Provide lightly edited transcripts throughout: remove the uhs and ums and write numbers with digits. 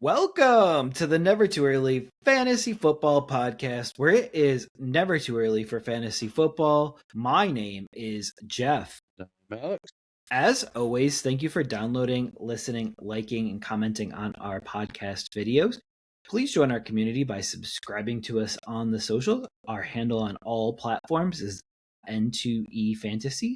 Welcome to the Never Too Early Fantasy Football Podcast, where it is never too early for fantasy football. My name is Jeff. Alex. As always, thank you for downloading, listening, liking, and commenting on our podcast videos. Please join our community by subscribing to us on the social. Our handle on all platforms is N2E Fantasy.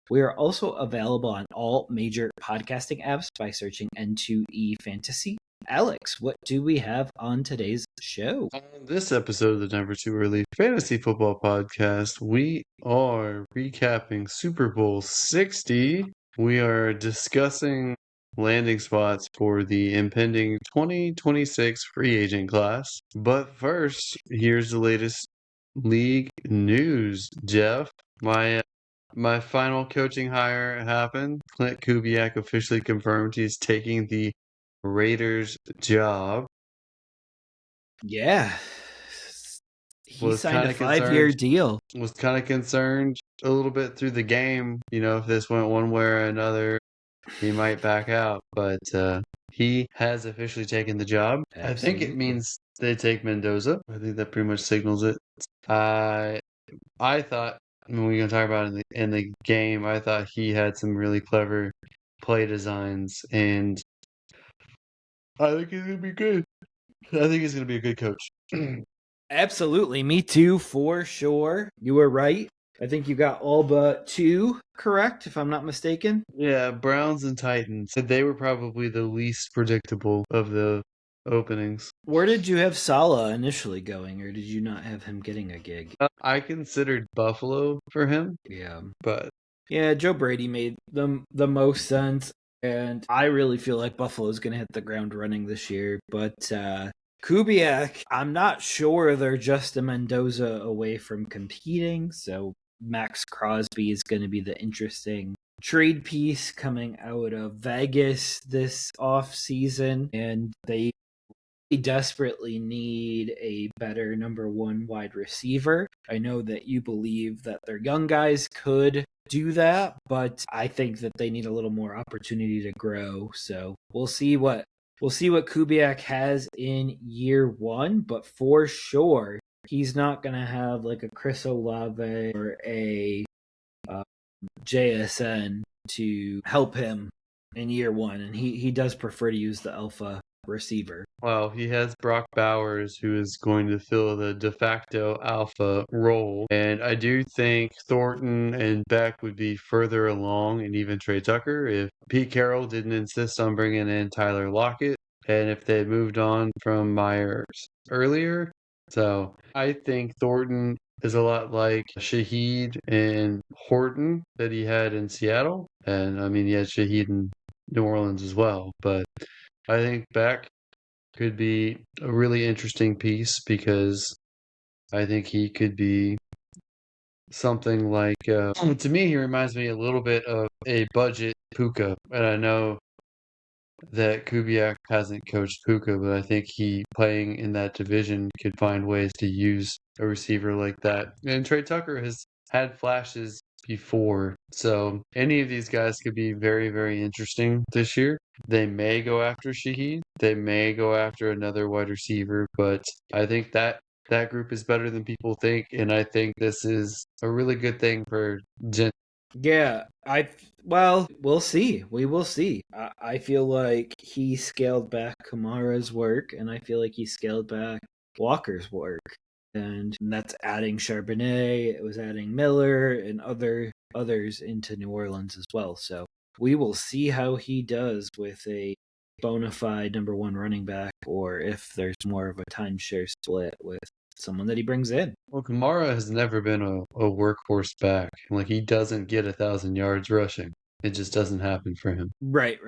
We are also available on all major podcasting apps by searching N2E Fantasy. Alex, what do we have on today's show? On this episode of the Never Too Early Fantasy Football Podcast, we are recapping Super Bowl 60. We are discussing landing spots for the impending 2026 free agent class. But first, here's the latest league news, Jeff. My final coaching hire happened. Clint Kubiak officially confirmed he's taking the Raiders job. Yeah. He signed a 5-year deal. Was kind of concerned a little bit through the game, if this went one way or another, he might back out, but he has officially taken the job. Absolutely. I think it means they take Mendoza. I think that pretty much signals it. I thought, when we're going to talk about it in the game, I thought he had some really clever play designs, and I think he's going to be good. I think he's going to be a good coach. Absolutely. Me too, for sure. You were right. I think you got all but two correct, if I'm not mistaken. Yeah, Browns and Titans. They were probably the least predictable of the openings. Where did you have Salah initially going, or did you not have him getting a gig? I considered Buffalo for him. Yeah. But yeah, Joe Brady made the most sense, and I really feel like Buffalo's going to hit the ground running this year. But Kubiak, I'm not sure they're just a Mendoza away from competing, so Max Crosby is going to be the interesting trade piece coming out of Vegas this offseason, and they desperately need a better number one wide receiver. I know that you believe that their young guys could do that, but I think that they need a little more opportunity to grow. So we'll see what Kubiak has in year one, but for sure he's not going to have like a Chris Olave or a JSN to help him in year one, and he does prefer to use the alpha receiver. Well, he has Brock Bowers, who is going to fill the de facto alpha role. And I do think Thornton and Beck would be further along, and even Trey Tucker, if Pete Carroll didn't insist on bringing in Tyler Lockett, and if they had moved on from Myers earlier. So I think Thornton is a lot like Shaheed and Horton that he had in Seattle. And I mean, he had Shaheed in New Orleans as well. But I think Beck could be a really interesting piece because I think he could be something like, to me, he reminds me a little bit of a budget Puka. And I know that Kubiak hasn't coached Puka, but I think he, playing in that division, could find ways to use a receiver like that. And Trey Tucker has had flashes before, so any of these guys could be very, very interesting this year. They may go after Shaheed. They may go after another wide receiver, but I think that group is better than people think, and I think this is a really good thing for Jen. Yeah, we'll see. We will see. I feel like he scaled back Kamara's work, and I feel like he scaled back Walker's work. And that's adding Charbonnet, it was adding Miller and others into New Orleans as well. So we will see how he does with a bona fide number one running back, or if there's more of a timeshare split with someone that he brings in. Well, Kamara has never been a workhorse back. Like, he doesn't get 1,000 yards rushing. It just doesn't happen for him. Right.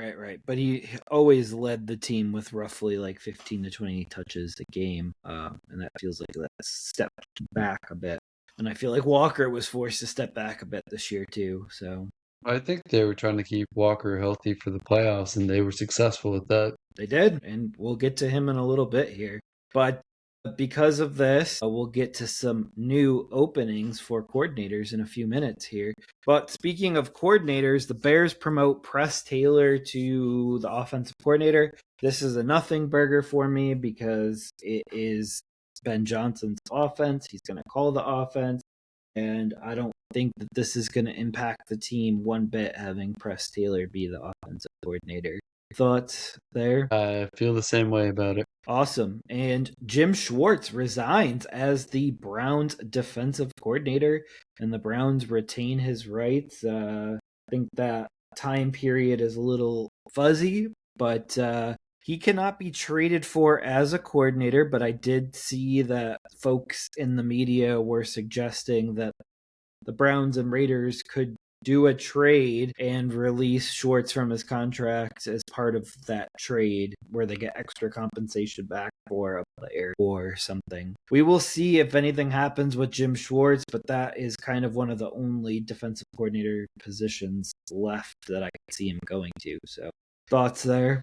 But he always led the team with roughly like 15 to 20 touches a game. And that feels like that stepped back a bit. And I feel like Walker was forced to step back a bit this year too. So I think they were trying to keep Walker healthy for the playoffs, and they were successful at that. They did, and we'll get to him in a little bit here. But Because of this, we'll get to some new openings for coordinators in a few minutes here. But speaking of coordinators, the Bears promote Press Taylor to the offensive coordinator. This is a nothing burger for me because it is Ben Johnson's offense. He's going to call the offense. And I don't think that this is going to impact the team one bit having Press Taylor be the offensive coordinator. Thoughts there? I feel the same way about it. Awesome. And Jim Schwartz resigns as the Browns defensive coordinator, and the Browns retain his rights. I think that time period is a little fuzzy, but he cannot be traded for as a coordinator. But I did see that folks in the media were suggesting that the Browns and Raiders could do a trade and release Schwartz from his contract as part of that trade where they get extra compensation back for a player or something. We will see if anything happens with Jim Schwartz, but that is kind of one of the only defensive coordinator positions left that I can see him going to. So, thoughts there?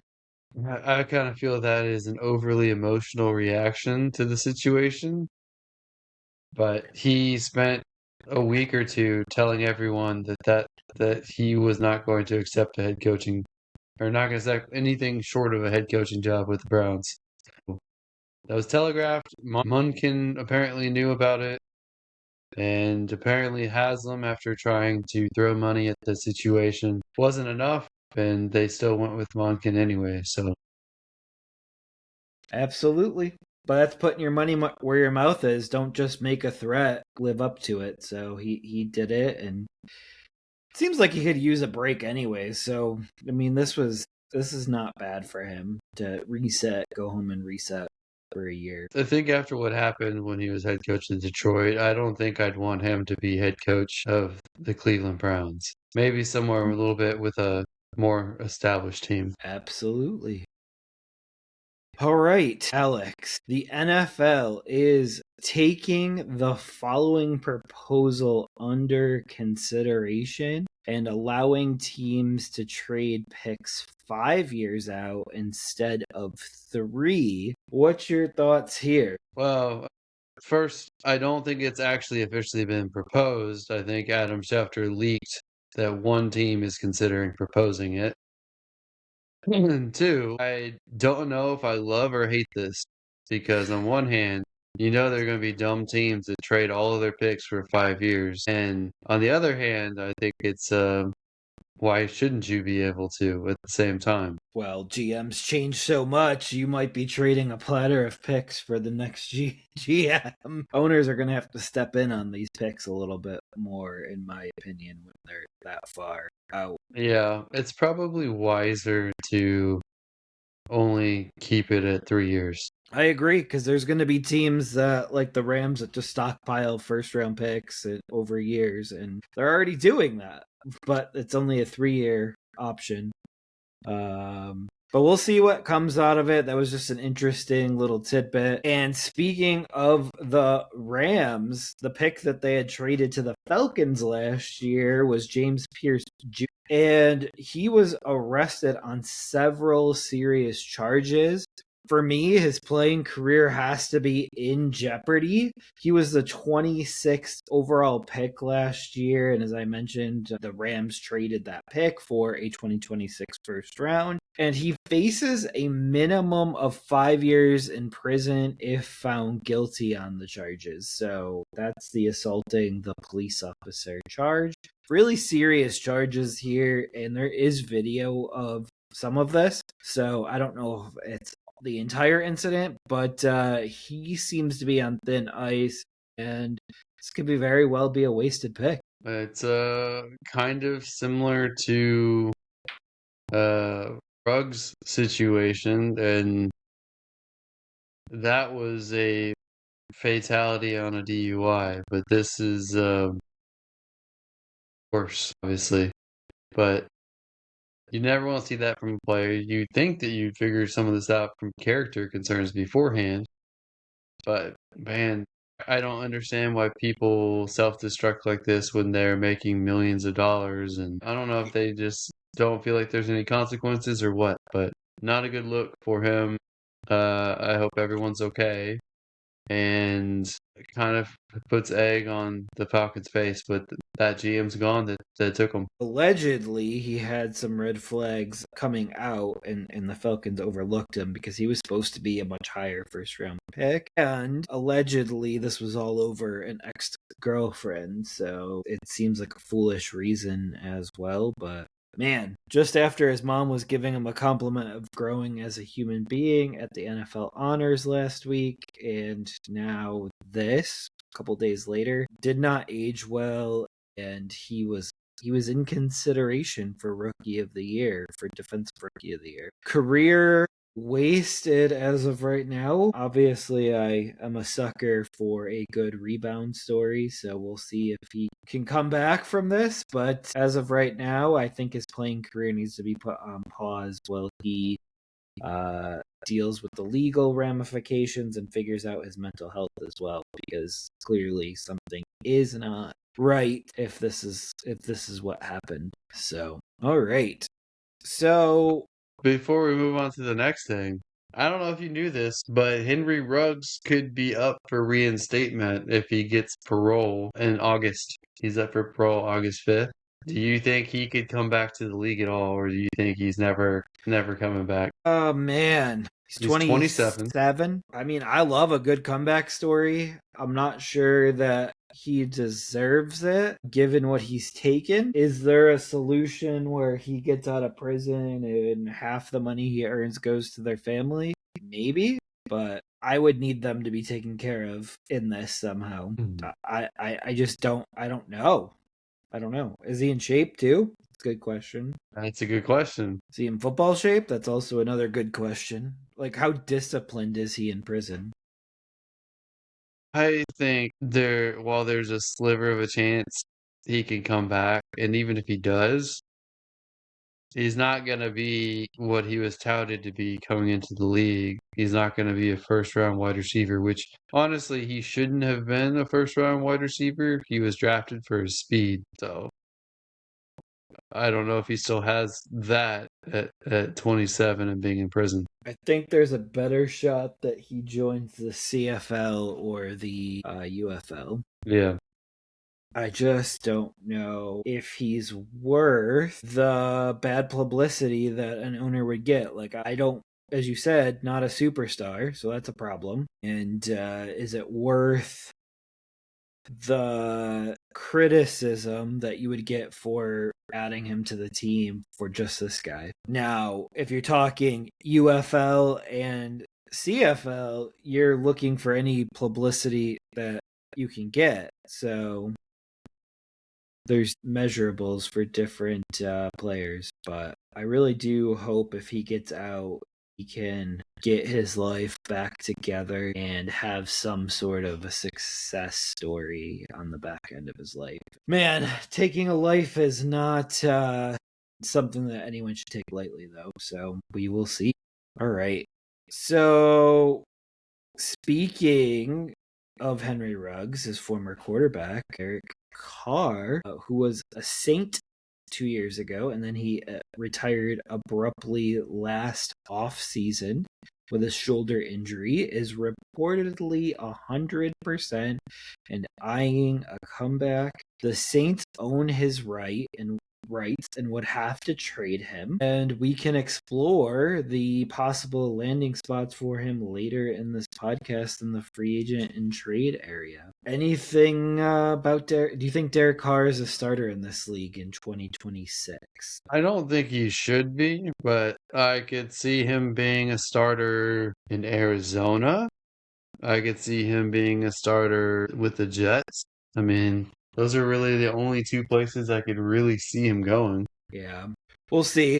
I kind of feel that is an overly emotional reaction to the situation, but he spent a week or two telling everyone that he was not going to accept a head coaching or not going to accept anything short of a head coaching job with the Browns. That was telegraphed. Munkin apparently knew about it, and apparently Haslam, after trying to throw money at the situation, wasn't enough, and they still went with Munkin anyway. So Absolutely. But that's putting your money where your mouth is. Don't just make a threat, live up to it. So he did it, and it seems like he could use a break anyway. So I mean, this is not bad for him to reset, go home and reset for a year. I think after what happened when he was head coach in Detroit, I don't think I'd want him to be head coach of the Cleveland Browns. Maybe somewhere a little bit with a more established team. Absolutely. All right, Alex. The NFL is taking the following proposal under consideration and allowing teams to trade picks 5 years out instead of 3. What's your thoughts here? Well, first, I don't think it's actually officially been proposed. I think Adam Schefter leaked that one team is considering proposing it. And two, I don't know if I love or hate this because on one hand, you know there are going to be dumb teams that trade all of their picks for 5 years, and on the other hand, I think it's why shouldn't you be able to at the same time? Well, GMs change so much, you might be trading a platter of picks for the next GM. Owners are going to have to step in on these picks a little bit more, in my opinion, when they're that far out. Yeah, it's probably wiser to only keep it at 3 years. I agree, because there's going to be teams that, like the Rams, that just stockpile first round picks over years, and they're already doing that. But it's only a 3-year option. But we'll see what comes out of it. That was just an interesting little tidbit. And speaking of the Rams, the pick that they had traded to the Falcons last year was James Pierce Jr. And he was arrested on several serious charges. For me, his playing career has to be in jeopardy. He was the 26th overall pick last year. And as I mentioned, the Rams traded that pick for a 2026 first round. And he faces a minimum of 5 years in prison if found guilty on the charges. So that's the assaulting the police officer charge. Really serious charges here. And there is video of some of this. So I don't know if it's the entire incident, but he seems to be on thin ice, and this could be very well be a wasted pick. It's kind of similar to Ruggs' situation, and that was a fatality on a DUI, but this is worse, obviously. But you never want to see that from a player. You'd think that you'd figure some of this out from character concerns beforehand, but man, I don't understand why people self-destruct like this when they're making millions of dollars, and I don't know if they just don't feel like there's any consequences or what, but not a good look for him. I hope everyone's okay. and kind of puts egg on the Falcons' face, but that GM's gone that took him. Allegedly, he had some red flags coming out, and the Falcons overlooked him because he was supposed to be a much higher first round pick. And allegedly, this was all over an ex girlfriend, so it seems like a foolish reason as well, but man, just after his mom was giving him a compliment of growing as a human being at the NFL Honors last week, and now this, a couple days later, did not age well, and he was in consideration for Rookie of the Year, for Defensive Rookie of the Year. Career wasted as of right now. Obviously, I am a sucker for a good rebound story, so we'll see if he can come back from this. But as of right now, I think his playing career needs to be put on pause while he deals with the legal ramifications and figures out his mental health as well, because clearly something is not right if this is what happened. So, all right. So, Before we move on to the next thing, I don't know if you knew this, but Henry Ruggs could be up for reinstatement if he gets parole in August. He's up for parole August 5th. Do you think he could come back to the league at all, or do you think he's never coming back? oh man, he's He's 27. 27. I mean, I love a good comeback story. I'm not sure that he deserves it given what he's taken. Is there a solution where he gets out of prison and half the money he earns goes to their family? Maybe, but I would need them to be taken care of in this somehow. I just I don't know. I don't know. Is he in shape too? That's a good question. That's a good question. Is he in football shape? That's also another good question. Like, how disciplined is he in prison? I think while there's a sliver of a chance he can come back, and even if he does, he's not going to be what he was touted to be coming into the league. He's not going to be a first round wide receiver, which honestly, he shouldn't have been a first round wide receiver. He was drafted for his speed. So I don't know if he still has that at 27 and being in prison. I think there's a better shot that he joins the CFL or the UFL. Yeah. I just don't know if he's worth the bad publicity that an owner would get. Like, I don't, as you said, not a superstar, so that's a problem. And is it worth the criticism that you would get for adding him to the team for just this guy? Now, if you're talking UFL and CFL, you're looking for any publicity that you can get. So there's measurables for different players, but I really do hope if he gets out, he can get his life back together and have some sort of a success story on the back end of his life. Man, taking a life is not something that anyone should take lightly, though, so we will see. All right. So, speaking of Henry Ruggs, his former quarterback, Eric Carr, who was a Saint 2 years ago, and then he retired abruptly last off season with a shoulder injury, is reportedly 100% and eyeing a comeback. The Saints own his rights and would have to trade him, and we can explore the possible landing spots for him later in this podcast in the free agent and trade area. Anything about Derek? Do you think Derek Carr is a starter in this league in 2026? I don't think he should be, but I could see him being a starter in Arizona. I could see him being a starter with the Jets. I mean, those are really the only two places I could really see him going. Yeah, we'll see.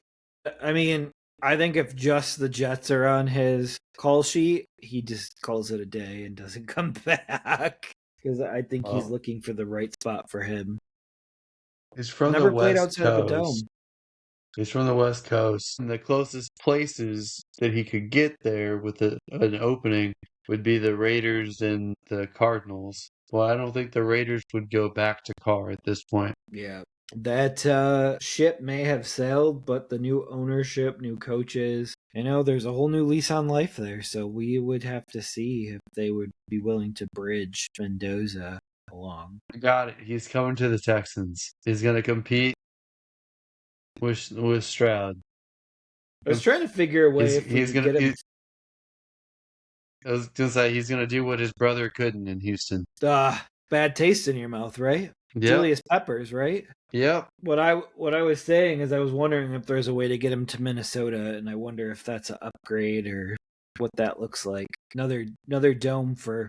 I mean, I think if just the Jets are on his call sheet, he just calls it a day and doesn't come back. Because I think he's Well, looking for the right spot for him. he's from the Never played West outside the Coast. dome. He's from the West Coast. And the closest places that he could get there with an opening would be the Raiders and the Cardinals. Well, I don't think the Raiders would go back to Carr at this point. Yeah. That ship may have sailed, but the new ownership, new coaches, there's a whole new lease on life there. So we would have to see if they would be willing to bridge Mendoza along. I got it. He's coming to the Texans. He's going to compete with Stroud. I was trying to figure a way if we He's could gonna. get him. I was gonna say he's gonna do what his brother couldn't in Houston. Bad taste in your mouth, right? Yep. Julius Peppers, right? Yep. What I was saying is I was wondering if there's a way to get him to Minnesota, and I wonder if that's an upgrade or what that looks like. Another dome for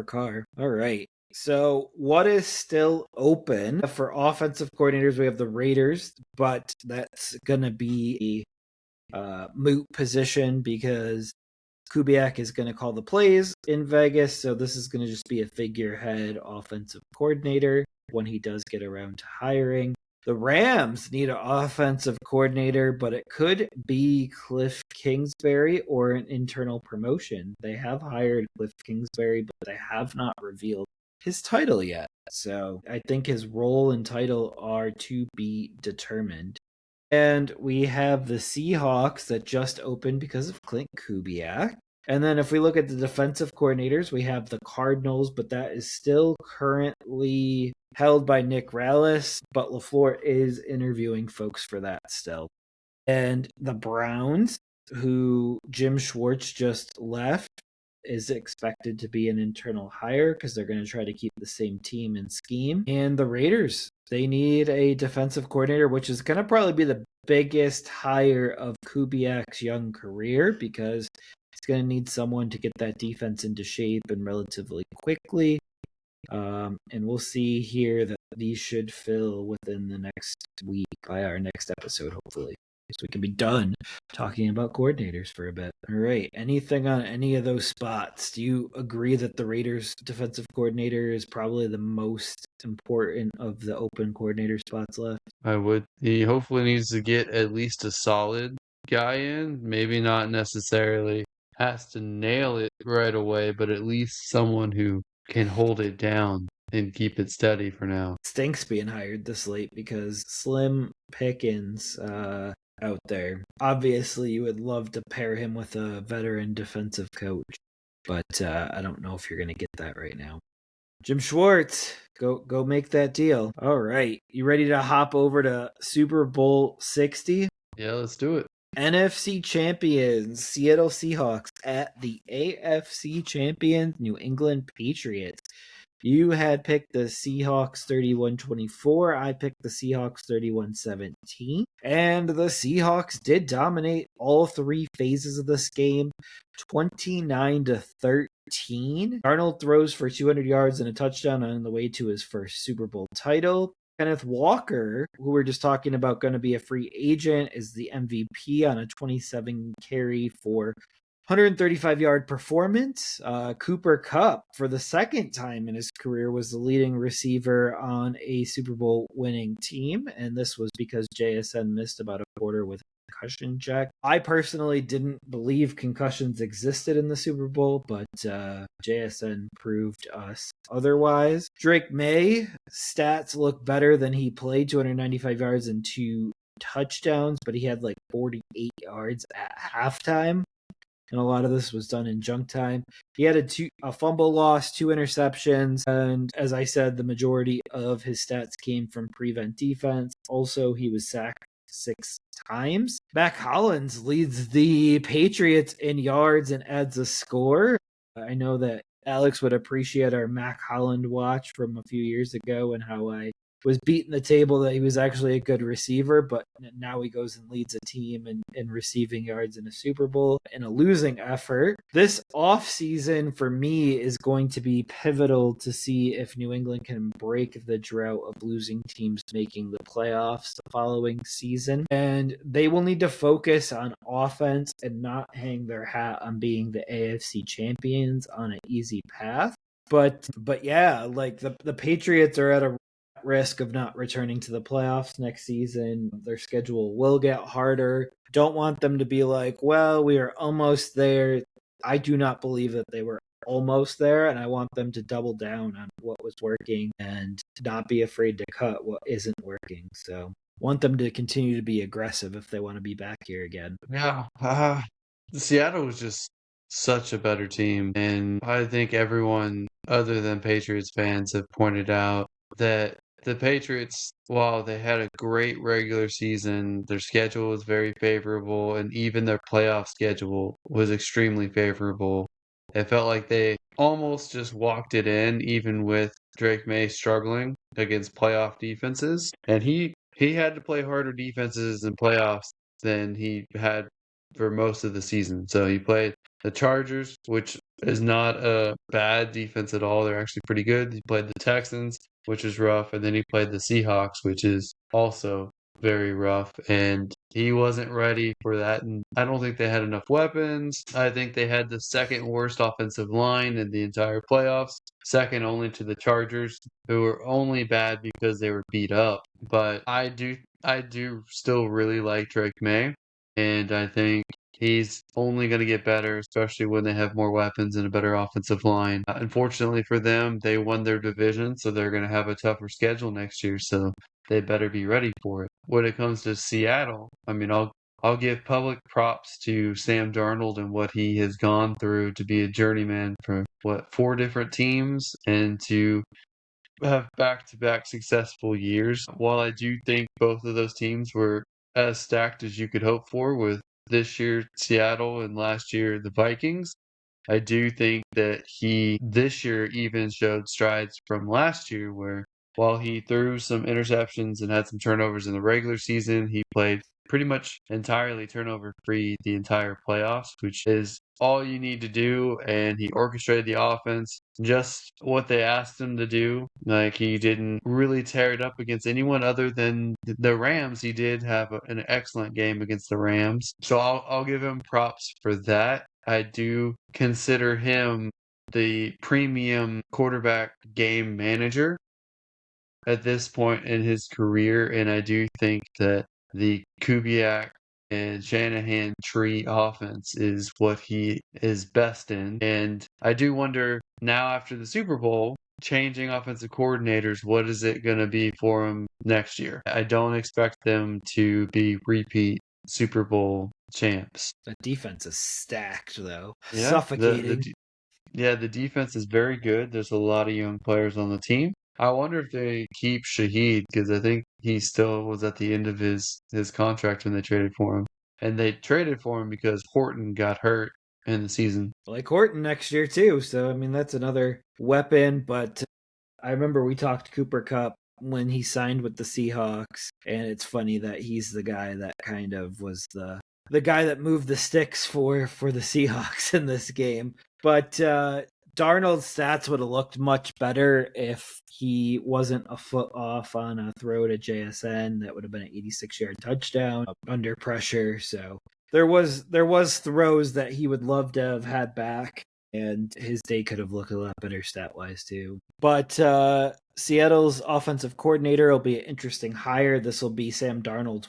Carr. All right. So what is still open for offensive coordinators? We have the Raiders, but that's gonna be a moot position because Kubiak is going to call the plays in Vegas, so this is going to just be a figurehead offensive coordinator when he does get around to hiring. The Rams need an offensive coordinator, but it could be Cliff Kingsbury or an internal promotion. They have hired Cliff Kingsbury, but they have not revealed his title yet. So I think his role and title are to be determined. And we have the Seahawks that just opened because of Clint Kubiak. And then if we look at the defensive coordinators, we have the Cardinals, but that is still currently held by Nick Rallis, but LaFleur is interviewing folks for that still. And the Browns, who Jim Schwartz just left, is expected to be an internal hire because they're going to try to keep the same team and scheme. And the Raiders, they need a defensive coordinator, which is going to probably be the biggest hire of Kubiak's young career because he's going to need someone to get that defense into shape and relatively quickly. And we'll see here that these should fill within the next week by our next episode, hopefully. So we can be done talking about coordinators for a bit. All right. Anything on any of those spots? Do you agree that the Raiders defensive coordinator is probably the most important of the open coordinator spots left? I would. He hopefully needs to get at least a solid guy in. Maybe not necessarily has to nail it right away, but at least someone who can hold it down and keep it steady for now. Stinks being hired this late because slim pickings out there. Obviously, you would love to pair him with a veteran defensive coach, but I don't know if you're going to get that right now. Jim Schwartz, go make that deal. All right. You ready to hop over to Super Bowl 60? Yeah, let's do it. NFC champions, Seattle Seahawks at the AFC champions, New England Patriots. You had picked the Seahawks 31-24. I picked the Seahawks 31-17. And the Seahawks did dominate all three phases of this game, 29-13. Darnold throws for 200 yards and a touchdown on the way to his first Super Bowl title. Kenneth Walker, who we're just talking about going to be a free agent, is the MVP on a 27 carry for 135-yard performance. Cooper Kupp, for the second time in his career, was the leading receiver on a Super Bowl winning team, and this was because JSN missed about a quarter with a concussion check. I personally didn't believe concussions existed in the Super Bowl, but JSN proved us otherwise. Drake May, stats look better than he played, 295 yards and 2 touchdowns, but he had like 48 yards at halftime. And a lot of this was done in junk time. He had a fumble loss, 2 interceptions, and as I said, the majority of his stats came from prevent defense. Also, he was sacked 6 times. Mac Hollins leads the Patriots in yards and adds a score. I know that Alex would appreciate our Mac Holland watch from a few years ago and how I was beating the table that he was actually a good receiver, but now he goes and leads a team in receiving yards in a Super Bowl in a losing effort. This offseason for me is going to be pivotal to see if New England can break the drought of losing teams making the playoffs the following season. And they will need to focus on offense and not hang their hat on being the AFC champions on an easy path. But yeah, like the Patriots are at a risk of not returning to the playoffs next season. Their schedule will get harder. Don't want them to be like, well, we are almost there. I do not believe that they were almost there, and I want them to double down on what was working and not be afraid to cut what isn't working. So want them to continue to be aggressive if they want to be back here again. Yeah, Seattle was just such a better team, and I think everyone other than Patriots fans have pointed out that the Patriots, while they had a great regular season, their schedule was very favorable, and even their playoff schedule was extremely favorable. It felt like they almost just walked it in, even with Drake May struggling against playoff defenses, and he had to play harder defenses in playoffs than he had for most of the season. So he played the Chargers, which is not a bad defense at all. They're actually pretty good. He played the Texans, which is rough, and then he played the Seahawks, which is also very rough. And he wasn't ready for that. And I don't think they had enough weapons. I think they had the second worst offensive line in the entire playoffs, second only to the Chargers, who were only bad because they were beat up. But I do still really like Drake May, and I think he's only going to get better, especially when they have more weapons and a better offensive line. Unfortunately for them, they won their division, so they're going to have a tougher schedule next year, so they better be ready for it. When it comes to Seattle, I mean, I'll give public props to Sam Darnold and what he has gone through to be a journeyman for what, four different teams and to have back-to-back successful years. While I do think both of those teams were as stacked as you could hope for with this year Seattle and last year the Vikings, I do think that he this year even showed strides from last year where while he threw some interceptions and had some turnovers in the regular season, he played pretty much entirely turnover free the entire playoffs, which is all you need to do. And he orchestrated the offense just what they asked him to do. Like he didn't really tear it up against anyone other than the Rams. He did have an excellent game against the Rams. So I'll give him props for that. I do consider him the premium quarterback game manager at this point in his career, and I do think that the Kubiak and Shanahan tree offense is what he is best in. And I do wonder now after the Super Bowl, changing offensive coordinators, what is it going to be for him next year? I don't expect them to be repeat Super Bowl champs. That defense is stacked, though. Yeah, Suffocating. yeah, the defense is very good. There's a lot of young players on the team. I wonder if they keep Shaheed because I think he still was at the end of his contract when they traded for him. And they traded for him because Horton got hurt in the season. Like Horton next year, too. So, I mean, that's another weapon. But I remember we talked Cooper Cup when he signed with the Seahawks. And it's funny that he's the guy that kind of was the guy that moved the sticks for the Seahawks in this game. But Darnold's stats would have looked much better if he wasn't a foot off on a throw to JSN. That would have been an 86-yard touchdown under pressure. So there was throws that he would love to have had back, and his day could have looked a lot better stat wise too. But Seattle's offensive coordinator will be an interesting hire. This will be Sam Darnold's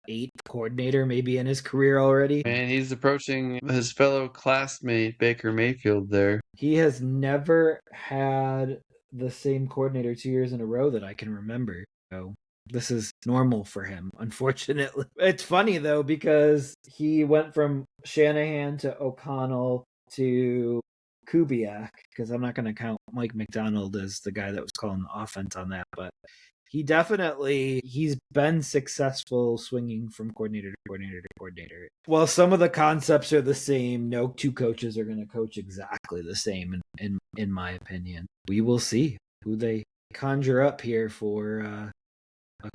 eighth coordinator maybe in his career already. And he's approaching his fellow classmate Baker Mayfield there. He has never had the same coordinator 2 years in a row that I can remember. So this is normal for him, unfortunately. It's funny though, because he went from Shanahan to O'Connell to Kubiak, because I'm not going to count Mike McDonald as the guy that was calling the offense on that, but he's been successful swinging from coordinator to coordinator to coordinator. While some of the concepts are the same, no two coaches are going to coach exactly the same, in my opinion. We will see who they conjure up here for a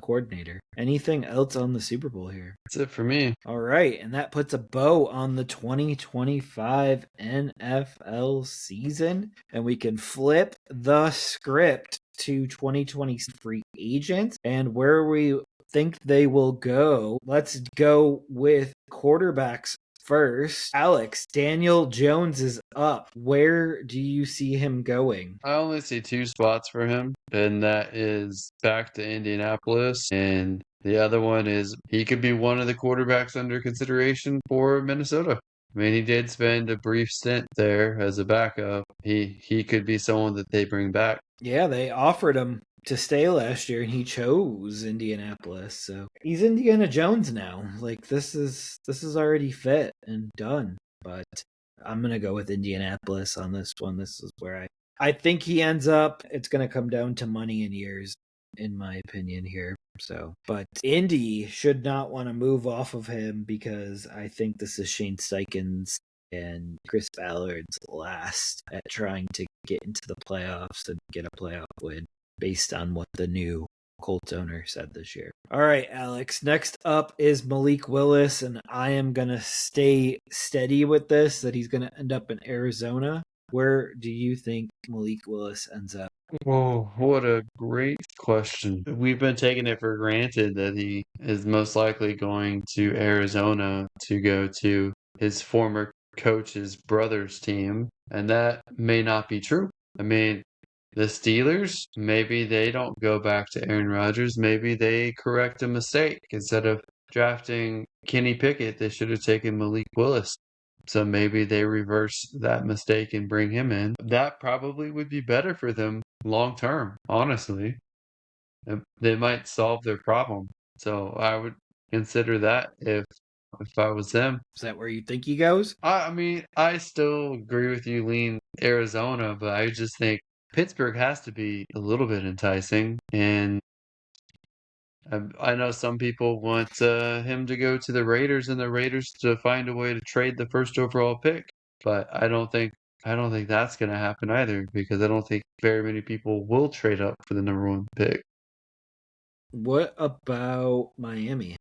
coordinator. Anything else on the Super Bowl here? That's it for me. All right, and that puts a bow on the 2025 NFL season, and we can flip the script to 2020 free agents and where we think they will go. Let's go with quarterbacks first. Alex, Daniel Jones is up. Where do you see him going? I only see two spots for him, and that is back to Indianapolis, and the other one is he could be one of the quarterbacks under consideration for Minnesota. I mean, he did spend a brief stint there as a backup. He could be someone that they bring back. Yeah, they offered him to stay last year and he chose Indianapolis. So he's Indiana Jones now. Like this is already fit and done. But I'm gonna go with Indianapolis on this one. This is where I think he ends up. It's gonna come down to money and years, in my opinion here. So, but Indy should not want to move off of him because I think this is Shane Steichen's and Chris Ballard's last at trying to get into the playoffs and get a playoff win based on what the new Colts owner said this year. All right, Alex. Next up is Malik Willis, and I am going to stay steady with this that he's going to end up in Arizona. Where do you think Malik Willis ends up? Oh, what a great question. We've been taking it for granted that he is most likely going to Arizona to go to his former coach's brother's team, and that may not be true. I mean, the Steelers, maybe they don't go back to Aaron Rodgers. Maybe they correct a mistake. Instead of drafting Kenny Pickett, they should have taken Malik Willis. So maybe they reverse that mistake and bring him in. That probably would be better for them long term, honestly. They might solve their problem. So I would consider that if I was them. Is that where you think he goes? I mean, I still agree with you, lean Arizona, but I just think Pittsburgh has to be a little bit enticing. And I know some people want him to go to the Raiders and the Raiders to find a way to trade the first overall pick. But I don't think that's going to happen either because I don't think very many people will trade up for the number one pick. What about Miami?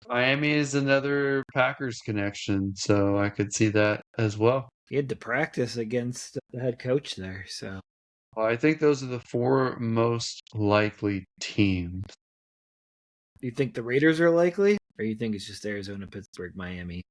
Miami is another Packers connection, so I could see that as well. He had to practice against the head coach there, so Well, I think those are the four most likely teams. you think the Raiders are likely? Or you think it's just Arizona, Pittsburgh, Miami?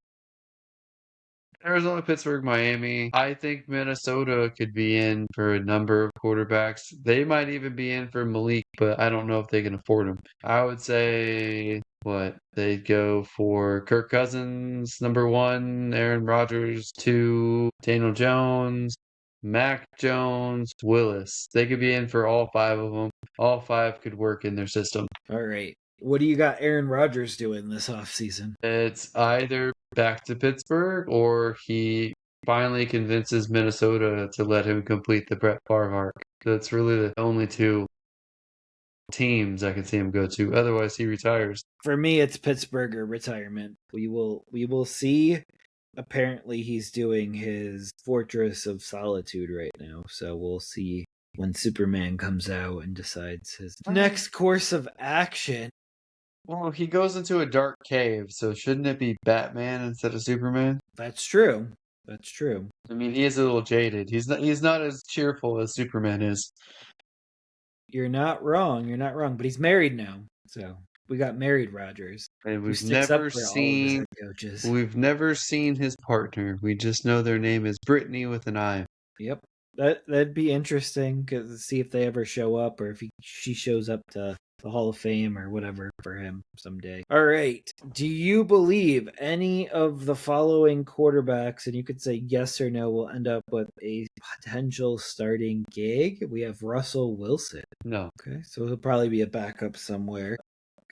Arizona, Pittsburgh, Miami. I think Minnesota could be in for a number of quarterbacks. They might even be in for Malik, but I don't know if they can afford him. I would say what they'd go for Kirk Cousins, number one, Aaron Rodgers, two, Daniel Jones, Mac Jones, Willis. They could be in for all five of them. All five could work in their system. All right. What do you got Aaron Rodgers doing this offseason? It's either back to Pittsburgh or he finally convinces Minnesota to let him complete the Brett Favre arc. That's really the only two teams I can see him go to. Otherwise, he retires. For me, it's Pittsburgh or retirement. We will see. Apparently, he's doing his Fortress of Solitude right now, so we'll see when Superman comes out and decides his next course of action. Well, he goes into a dark cave, so shouldn't it be Batman instead of Superman? That's true. That's true. I mean, he is a little jaded. He's not as cheerful as Superman is. You're not wrong. You're not wrong. But he's married now, so we got married Rodgers, And who we've sticks up never for all of his seen head coaches. we've never seen his partner. We just know their name is Brittany with an I. Yep. That'd be interesting to see if they ever show up or if she shows up to the Hall of Fame or whatever for him someday. All right. Do you believe any of the following quarterbacks, and you could say yes or no, will end up with a potential starting gig? We have Russell Wilson. No. Okay, so he'll probably be a backup somewhere.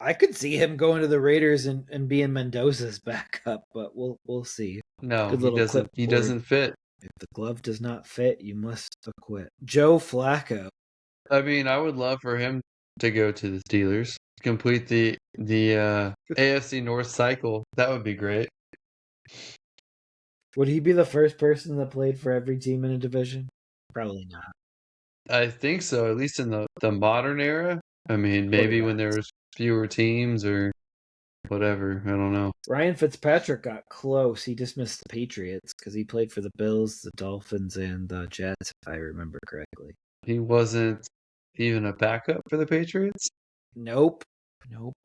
I could see him going to the Raiders and being Mendoza's backup, but we'll see. No, Good he little doesn't. He clipboard. doesn't fit. If the glove does not fit, you must acquit. Joe Flacco. I mean, I would love for him to go to the Steelers, complete the AFC North cycle. That would be great. Would he be the first person that played for every team in a division? Probably not. I think so, at least in the modern era. I mean, maybe when there was fewer teams or whatever. I don't know. Ryan Fitzpatrick got close. He just missed the Patriots because he played for the Bills, the Dolphins, and the Jets, if I remember correctly. He wasn't even a backup for the Patriots? Nope.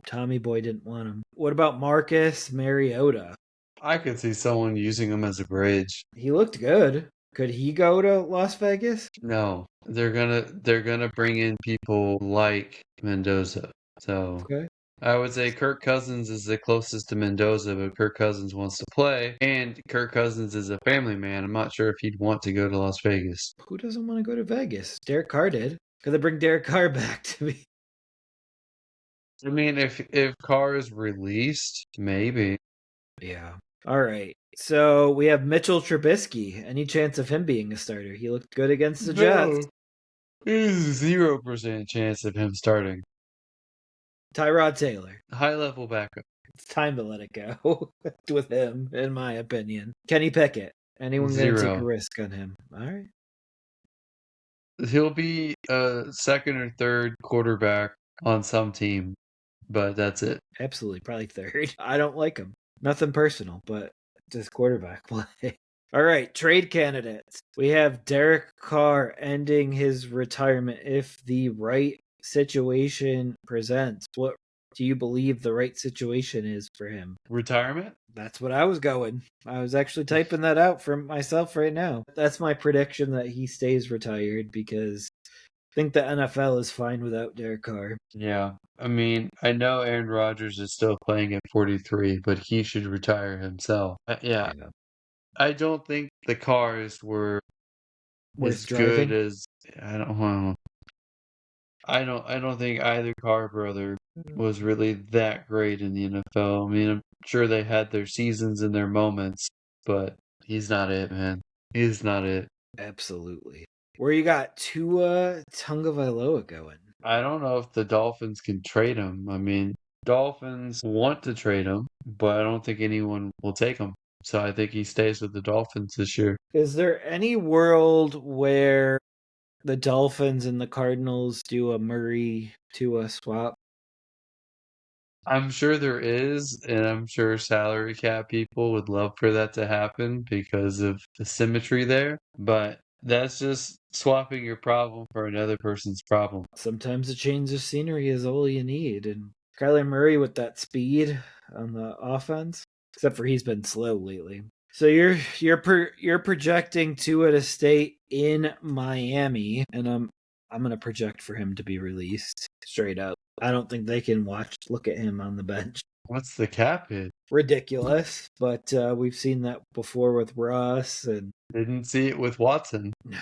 Tommy Boy didn't want him. What about Marcus Mariota? I could see someone using him as a bridge. He looked good. Could he go to Las Vegas? No, they're gonna bring in people like Mendoza. So Okay. I would say Kirk Cousins is the closest to Mendoza, but Kirk Cousins wants to play, and Kirk Cousins is a family man. I'm not sure if he'd want to go to Las Vegas. Who doesn't want to go to Vegas? Derek Carr did. Gotta bring Derek Carr back to me. I mean, if Carr is released, maybe. Yeah. All right. So we have Mitchell Trubisky. Any chance of him being a starter? He looked good against the Jets. No, there's 0% chance of him starting. Tyrod Taylor. High level backup. It's time to let it go with him, in my opinion. Kenny Pickett. Anyone going to take a 0. risk on him? All right. He'll be a second or third quarterback on some team, but that's it. Absolutely. Probably third. I don't like him. Nothing personal, but just quarterback play. All right. Trade candidates. We have Derek Carr ending his retirement if the right situation presents. What do you believe the right situation is for him? Retirement? That's what I was going. I was actually typing that out for myself right now. That's my prediction that he stays retired because I think the NFL is fine without Derek Carr. Yeah. I mean, I know Aaron Rodgers is still playing at 43, but he should retire himself. Yeah. Yeah. I don't think the cars were Worth as good driving? as I don't think either Carr brother was really that great in the NFL. I mean, I'm sure they had their seasons and their moments, but he's not it, man. He's not it. Absolutely. Where you got Tua Tagovailoa going? I don't know if the Dolphins can trade him. I mean, Dolphins want to trade him, but I don't think anyone will take him. So I think he stays with the Dolphins this year. Is there any world where the Dolphins and the Cardinals do a Murray Tua swap? I'm sure there is, and I'm sure salary cap people would love for that to happen because of the symmetry there. But that's just swapping your problem for another person's problem. Sometimes a change of scenery is all you need. And Kyler Murray with that speed on the offense, except for he's been slow lately. So you're projecting Tua to stay in Miami, and I'm gonna project for him to be released straight up. I don't think they can look at him on the bench. What's the cap hit? Ridiculous, but we've seen that before with Russ and Didn't see it with Watson. no.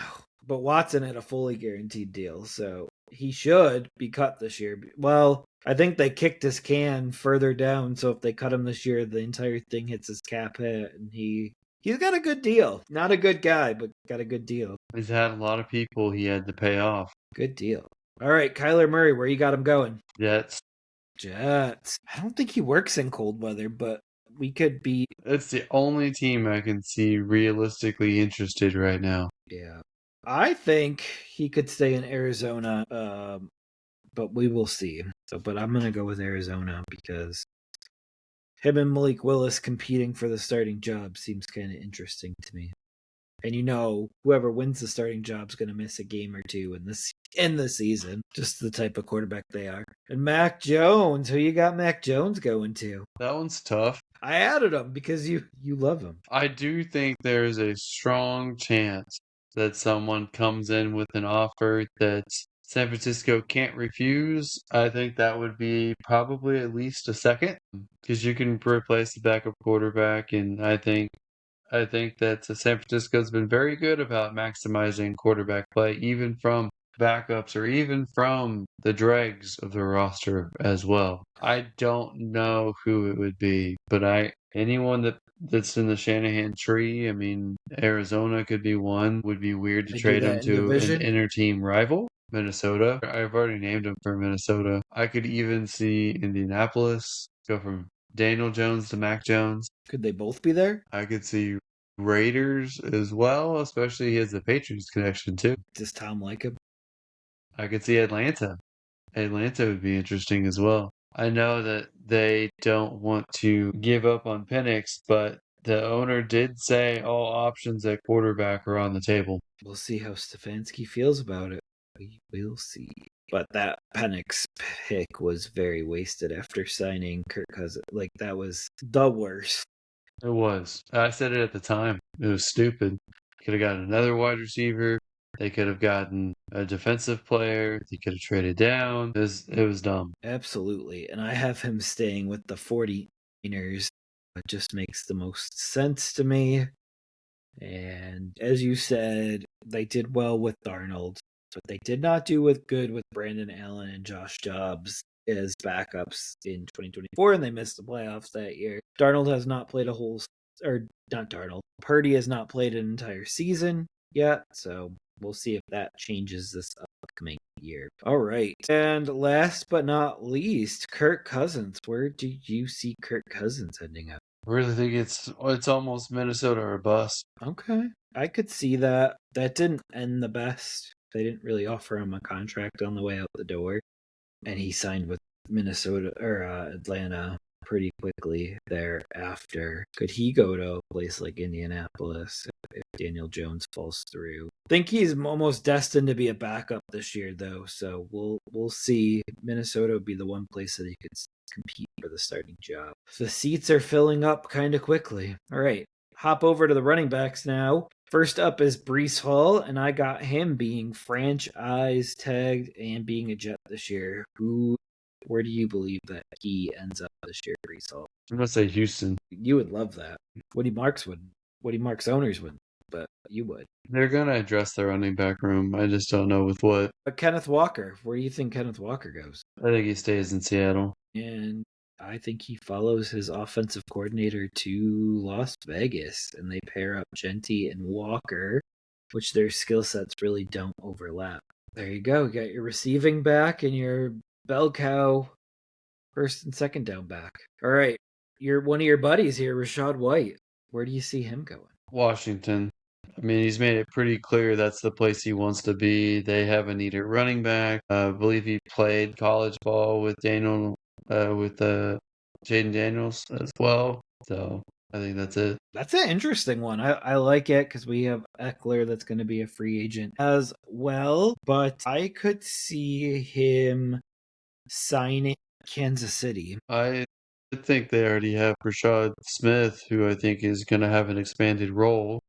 But Watson had a fully guaranteed deal, so he should be cut this year. Well, I think they kicked his can further down, so if they cut him this year, the entire thing hits his cap hit, and he's got a good deal. Not a good guy, but got a good deal. He's had a lot of people he had to pay off. Good deal. All right, Kyler Murray, where you got him going? Jets. Jets. I don't think he works in cold weather, but we could be. It's the only team I can see realistically interested right now. Yeah. I think he could stay in Arizona, but we will see. So, but I'm gonna go with Arizona because him and Malik Willis competing for the starting job seems kind of interesting to me. And whoever wins the starting job is gonna miss a game or two in the season. Just the type of quarterback they are. And Mac Jones, who you got Mac Jones going to? That one's tough. I added him because you love him. I do think there's a strong chance that someone comes in with an offer that San Francisco can't refuse. I think that would be probably at least a second because you can replace the backup quarterback, and I think that San Francisco's been very good about maximizing quarterback play, even from backups or even from the dregs of the roster as well. I don't know who it would be, but anyone that's in the Shanahan tree, I mean, Arizona could be one. Would be weird to They do trade him that in to an division. inner team rival. Minnesota. I've already named him for Minnesota. I could even see Indianapolis go from Daniel Jones to Mac Jones. Could they both be there? I could see Raiders as well, especially he has the Patriots connection too. Does Tom like him? I could see Atlanta. Atlanta would be interesting as well. I know that they don't want to give up on Penix, but the owner did say all options at quarterback are on the table. We'll see how Stefanski feels about it. We will see. But that Penix pick was very wasted after signing Kirk Cousins. Like, that was the worst. It was. I said it at the time. It was stupid. Could have got another wide receiver. They could have gotten a defensive player. They could have traded down. It was dumb. Absolutely. And I have him staying with the 49ers. It just makes the most sense to me. And as you said, they did well with Darnold, but they did not do good with Brandon Allen and Josh Dobbs as backups in 2024, and they missed the playoffs that year. Darnold has not played or not Darnold. Purdy has not played an entire season yet, so we'll see if that changes this upcoming year. All right. And last but not least, Kirk Cousins. Where do you see Kirk Cousins ending up? I really think it's almost Minnesota or bust. Okay. I could see that. That didn't end the best. They didn't really offer him a contract on the way out the door. And he signed with Minnesota or Atlanta pretty quickly thereafter. Could he go to a place like Indianapolis if Daniel Jones falls through? I think he's almost destined to be a backup this year, though. So we'll see. Minnesota would be the one place that he could compete for the starting job. The seats are filling up kind of quickly. All right, hop over to the running backs now. First up is Breece Hall, and I got him being franchise tagged and being a Jet this year. Where do you believe that he ends up this year, Breece Hall? I'm gonna say Houston. You would love that. Woody Marks wouldn't. Woody Marks owners wouldn't, but you would. They're gonna address their running back room. I just don't know with what. But Kenneth Walker, where do you think Kenneth Walker goes? I think he stays in Seattle. And I think he follows his offensive coordinator to Las Vegas, and they pair up Genty and Walker, which their skill sets really don't overlap. There you go. You got your receiving back and your bell cow first and second down back. All right. One of your buddies here, Rashad White. Where do you see him going? Washington. I mean, he's made it pretty clear that's the place he wants to be. They have a needed running back. I believe he played college ball with Jaden Daniels as well. So I think that's it. That's an interesting one. I like it because we have Eckler that's going to be a free agent as well. But I could see him signing Kansas City. I think they already have Rashad Smith, who I think is going to have an expanded role.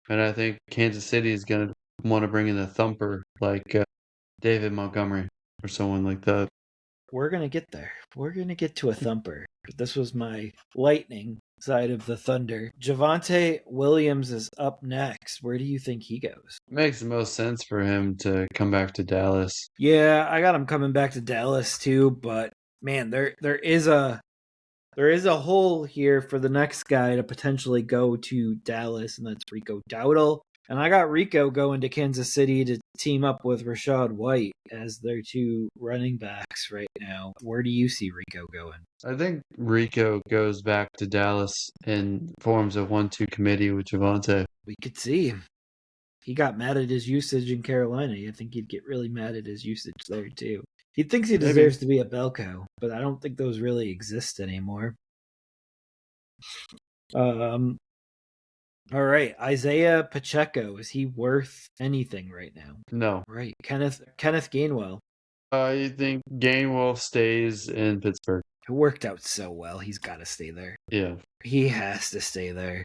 And I think Kansas City is going to want to bring in a thumper like David Montgomery or someone like that. We're going to get there. We're going to get to a thumper. This was my lightning side of the thunder. Javonte Williams is up next. Where do you think he goes? Makes the most sense for him to come back to Dallas. Yeah, I got him coming back to Dallas too, but man, there is a hole here for the next guy to potentially go to Dallas, and that's Rico Dowdle. And I got Rico going to Kansas City to team up with Rashad White as their two running backs right now. Where do you see Rico going? I think Rico goes back to Dallas and forms a 1-2 committee with Javonte. We could see. He got mad at his usage in Carolina. I think he'd get really mad at his usage there too. He thinks he deserves to be a bell cow, but I don't think those really exist anymore. All right, Isaiah Pacheco, is he worth anything right now? No. Right, Kenneth Gainwell. I think Gainwell stays in Pittsburgh. It worked out so well. He's got to stay there. Yeah. He has to stay there.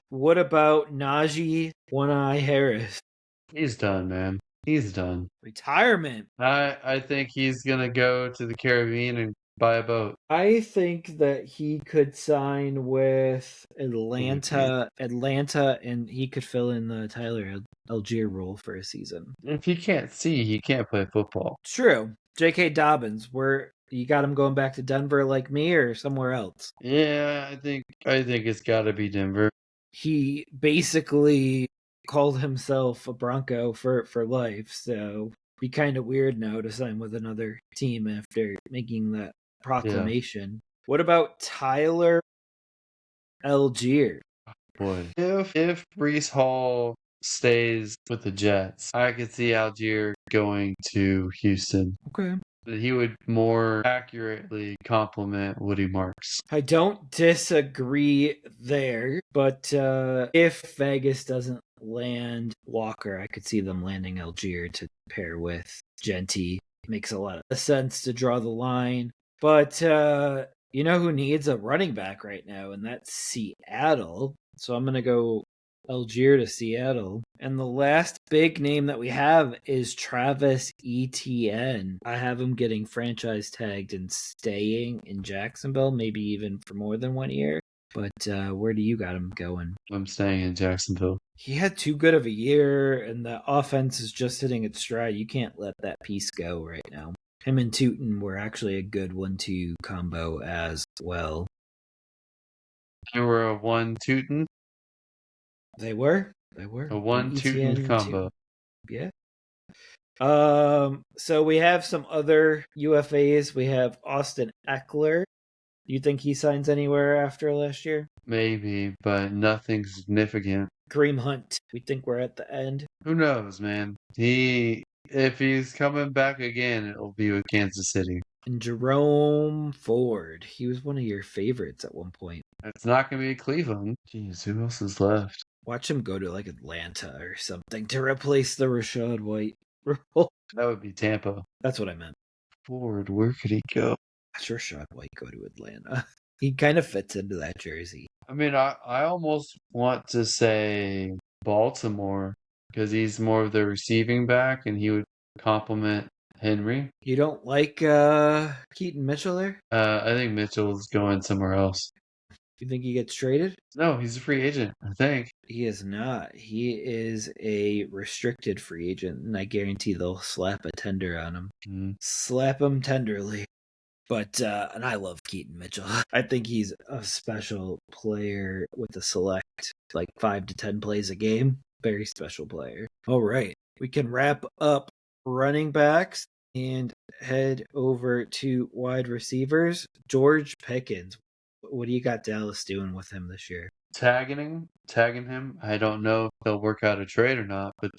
What about Najee One-Eye Harris? He's done, man. He's done. Retirement. I think he's going to go to the Caribbean and buy a boat. I think that he could sign with Atlanta, and he could fill in the Tyler Algier role for a season. If he can't see, he can't play football. True. J.K. Dobbins, where you got him going back to Denver like me or somewhere else? Yeah, I think it's got to be Denver. He basically called himself a Bronco for life, so be kind of weird now to sign with another team after making that proclamation. Yeah. What about Tyler Algier? Boy, if Breece Hall stays with the Jets, I could see Algier going to Houston. Okay. He would more accurately complement Woody Marks. I don't disagree there, but if Vegas doesn't land Walker, I could see them landing Algier to pair with Genty. Makes a lot of sense to draw the line. But you know who needs a running back right now, and that's Seattle. So I'm going to go Algier to Seattle. And the last big name that we have is Travis Etienne. I have him getting franchise tagged and staying in Jacksonville, maybe even for more than 1 year. But where do you got him going? I'm staying in Jacksonville. He had too good of a year, and the offense is just hitting its stride. You can't let that piece go right now. Him and Tootin were actually a good 1-2 combo as well. You were a one tootin', They were. They were. a And one tootin' ETN combo. too. Yeah. So we have some other UFAs. We have Austin Eckler. Do you think he signs anywhere after last year? Maybe, but nothing significant. Kareem Hunt. We think we're at the end. Who knows, man? If he's coming back again, it'll be with Kansas City. And Jerome Ford. He was one of your favorites at one point. It's not going to be Cleveland. Jeez, who else is left? Watch him go to like Atlanta or something to replace the Rashad White role. That would be Tampa. That's what I meant. Ford, where could he go? Watch Rashad White go to Atlanta. He kind of fits into that jersey. I mean, I almost want to say Baltimore because he's more of the receiving back and he would complement Henry. You don't like Keaton Mitchell there? I think Mitchell's going somewhere else. You think he gets traded? No, he's a free agent, I think. He is not. He is a restricted free agent, and I guarantee they'll slap a tender on him. Mm. Slap him tenderly. But, and I love Keaton Mitchell. I think he's a special player with a select, like 5 to 10 plays a game. Very special player. All right. We can wrap up running backs and head over to wide receivers. George Pickens. What do you got Dallas doing with him this year? Tagging him. I don't know if they'll work out a trade or not, but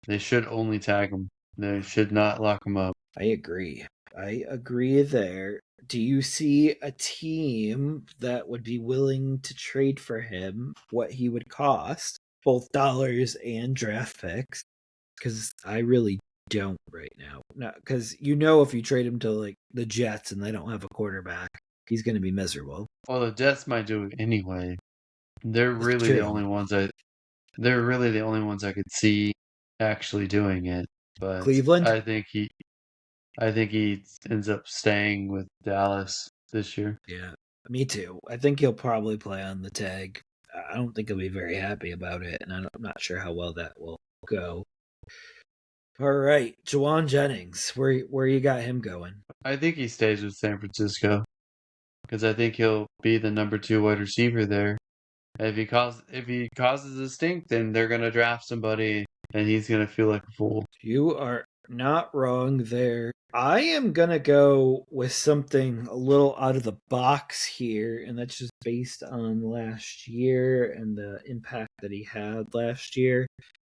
they should only tag him. They should not lock him up. I agree. I agree there. Do you see a team that would be willing to trade for him what he would cost, both dollars and draft picks? Because I really don't right now. Because if you trade him to like the Jets and they don't have a quarterback, he's going to be miserable. Well, the Jets might do it anyway. They're That's really true. the only ones I could see actually doing it. But Cleveland? I think he ends up staying with Dallas this year. Yeah, me too. I think he'll probably play on the tag. I don't think he'll be very happy about it, and I'm not sure how well that will go. All right, Juwan Jennings, where you got him going? I think he stays with San Francisco because I think he'll be the number 2 wide receiver there. If he causes a stink, then they're gonna draft somebody, and he's gonna feel like a fool. You are not wrong there. I am gonna go with something a little out of the box here, and that's just based on last year and the impact that he had last year.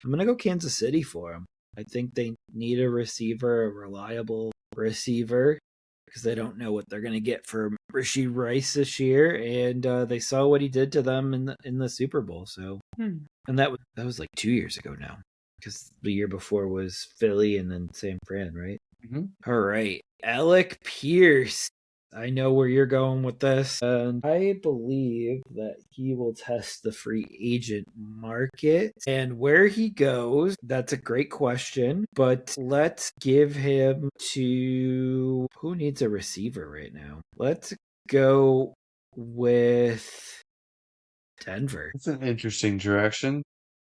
I'm gonna go Kansas City for him. I think they need a receiver, a reliable receiver, because they don't know what they're going to get from Rashee Rice this year, and they saw what he did to them in the Super Bowl. So, and that was like 2 years ago now, because the year before was Philly and then San Fran, right? Mm-hmm. All right, Alec Pierce. I know where you're going with this, and I believe that he will test the free agent market. And where he goes, that's a great question, but let's give him to who needs a receiver right now? Let's go with Denver. It's an interesting direction.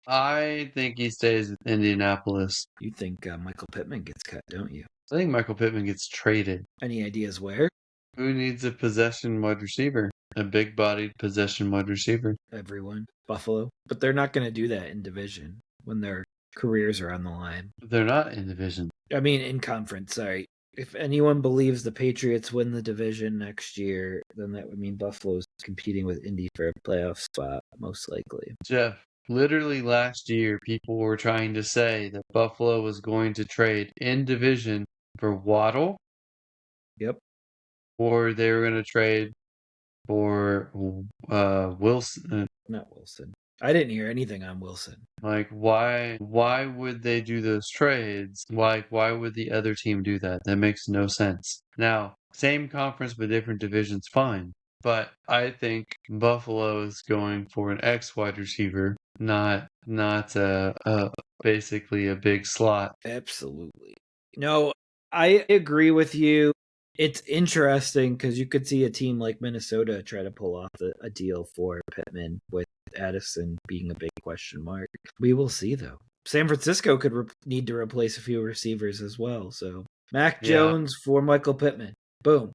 I think he stays with Indianapolis. You think Michael Pittman gets cut, don't you? I think Michael Pittman gets traded. Any ideas where? Who needs a possession wide receiver? A big-bodied possession wide receiver. Everyone. Buffalo. But they're not going to do that in division when their careers are on the line. They're not in division. I mean, in conference, sorry. If anyone believes the Patriots win the division next year, then that would mean Buffalo's competing with Indy for a playoff spot, most likely. Jeff, literally last year, people were trying to say that Buffalo was going to trade in division for Waddle. Yep. Or they were going to trade for Wilson. Not Wilson. I didn't hear anything on Wilson. Like, why would they do those trades? Why would the other team do that? That makes no sense. Now, same conference but different divisions, fine. But I think Buffalo is going for an X wide receiver not basically a big slot. Absolutely. No, I agree with you. It's interesting because you could see a team like Minnesota try to pull off a deal for Pittman with Addison being a big question mark. We will see, though. San Francisco could need to replace a few receivers as well. So Mac Yeah, Jones for Michael Pittman. Boom.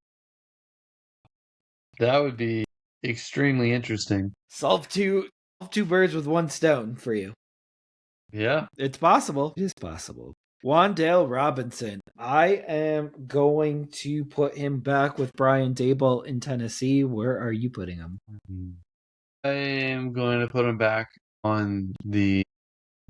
that would be extremely interesting. Solve two birds with one stone for you. Yeah, It's possible. It is possible. Wandale Robinson. I am going to put him back with Brian Daboll in Tennessee. Where are you putting him? I am going to put him back on the.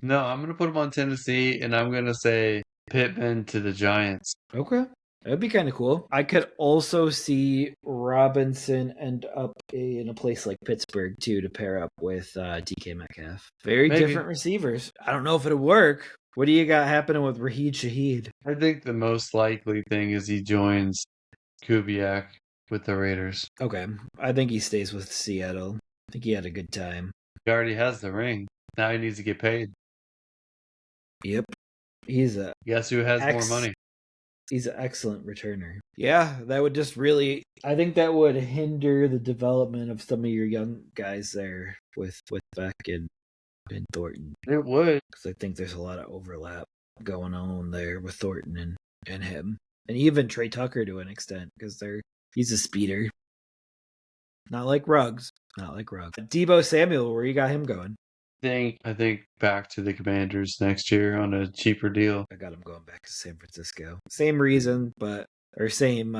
No, I'm going to put him on Tennessee, and I'm going to say Pittman to the Giants. Okay. That'd be kind of cool. I could also see Robinson end up in a place like Pittsburgh, too, to pair up with DK Metcalf. Very Maybe. different receivers. I don't know if it'll work. What do you got happening with Raheed Shaheed? I think the most likely thing is he joins Kubiak with the Raiders. Okay. I think he stays with Seattle. I think he had a good time. He already has the ring. Now he needs to get paid. Yep. He's a Guess who has more money? He's an excellent returner. Yeah, that would just really. I think that would hinder the development of some of your young guys there with Beck and Thornton. It would. Because I think there's a lot of overlap going on there with Thornton and him. And even Trey Tucker to an extent, because he's a speeder. Not like Ruggs. Not like Ruggs. Debo Samuel, where you got him going? I think back to the Commanders next year on a cheaper deal. I got him going back to San Francisco. Same reason, or same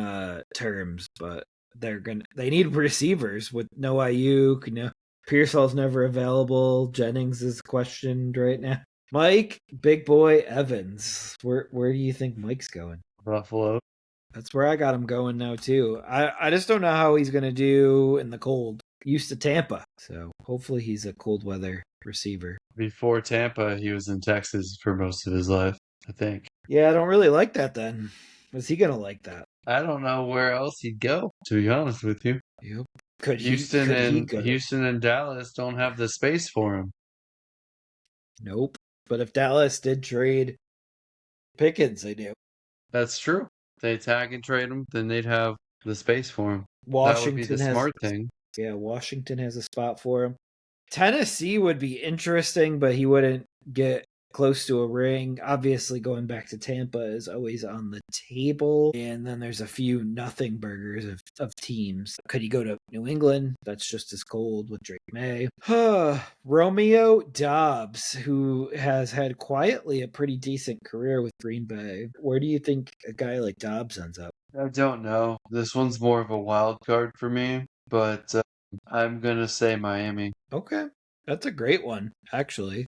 terms, but they need receivers with no Ayuk. Pearsall's never available. Jennings is questioned right now. Mike, big boy Evans. Where do you think Mike's going? Buffalo. That's where I got him going now too. I just don't know how he's gonna do in the cold. Used to Tampa, so hopefully he's a cold weather receiver. Before Tampa, he was in Texas for most of his life, I think. Yeah, I don't really like that then. Is he gonna like that? I don't know where else he'd go, to be honest with you. Yep. Houston and Dallas don't have the space for him. Nope. But if Dallas did trade Pickens, they do. That's true. If they tag and trade him, then they'd have the space for him. That would be the Washington has smart thing. Yeah, Washington has a spot for him. Tennessee would be interesting, but he wouldn't get close to a ring. Obviously, going back to Tampa is always on the table. And then there's a few nothing burgers of teams. Could he go to New England? That's just as cold with Drake May. Romeo Dobbs, who has had quietly a pretty decent career with Green Bay. Where do you think a guy like Dobbs ends up? I don't know. This one's more of a wild card for me, but I'm going to say Miami. Okay. That's a great one, actually.